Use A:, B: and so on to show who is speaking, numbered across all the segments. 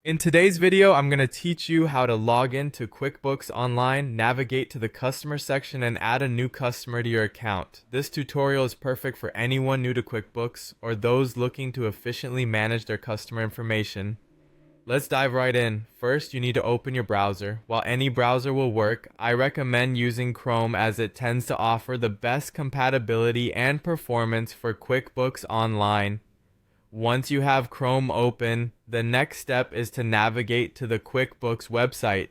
A: In today's video, I'm going to teach you how to log into QuickBooks Online, navigate to the customer section, and add a new customer to your account. This tutorial is perfect for anyone new to QuickBooks or those looking to efficiently manage their customer information. Let's dive right in. First, you need to open your browser. While any browser will work, I recommend using Chrome as it tends to offer the best compatibility and performance for QuickBooks Online. Once you have Chrome open, the next step is to navigate to the QuickBooks website.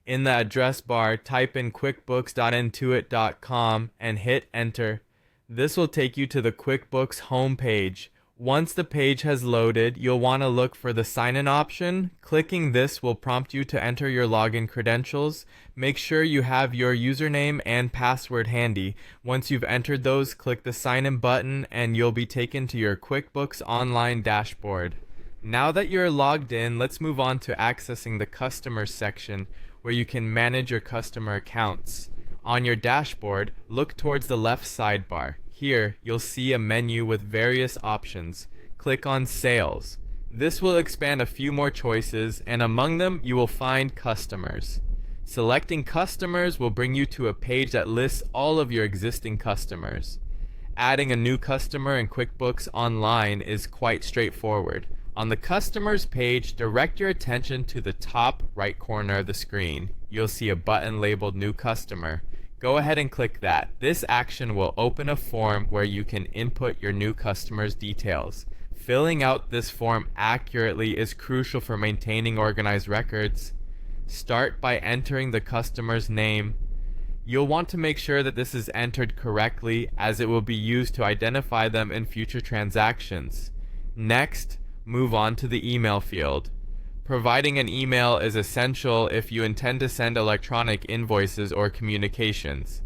A: In the address bar, type in quickbooks.intuit.com and hit enter. This will take you to the QuickBooks homepage. Once the page has loaded, you'll want to look for the sign-in option. Clicking this will prompt you to enter your login credentials. Make sure you have your username and password handy. Once you've entered those, click the sign-in button and you'll be taken to your QuickBooks Online dashboard. Now that you're logged in, let's move on to accessing the customers section where you can manage your customer accounts. On your dashboard, look towards the left sidebar. Here, you'll see a menu with various options. Click on Sales. This will expand a few more choices, and among them, you will find Customers. Selecting Customers will bring you to a page that lists all of your existing customers. Adding a new customer in QuickBooks Online is quite straightforward. On the Customers page, direct your attention to the top right corner of the screen. You'll see a button labeled New Customer. Go ahead and click that. This action will open a form where you can input your new customer's details. Filling out this form accurately is crucial for maintaining organized records. Start by entering the customer's name. You'll want to make sure that this is entered correctly, as it will be used to identify them in future transactions. Next, move on to the email field. Providing an email is essential if you intend to send electronic invoices or communications.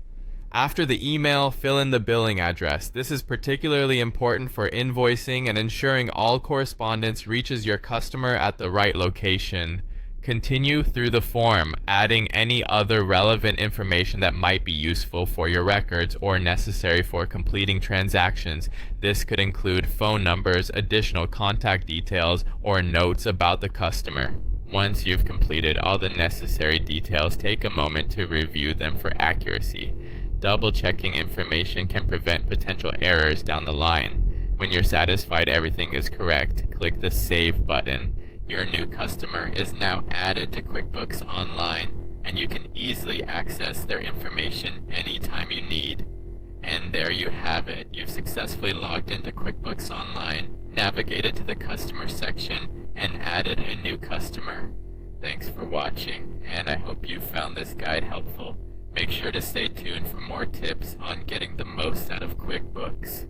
A: After the email, fill in the billing address. This is particularly important for invoicing and ensuring all correspondence reaches your customer at the right location. Continue through the form, adding any other relevant information that might be useful for your records or necessary for completing transactions. This could include phone numbers, additional contact details, or notes about the customer. Once you've completed all the necessary details, take a moment to review them for accuracy. Double-checking information can prevent potential errors down the line. When you're satisfied everything is correct, click the Save button. Your new customer is now added to QuickBooks Online, and you can easily access their information anytime you need. And there you have it. You've successfully logged into QuickBooks Online, navigated to the customer section, and added a new customer. Thanks for watching, and I hope you found this guide helpful. Make sure to stay tuned for more tips on getting the most out of QuickBooks.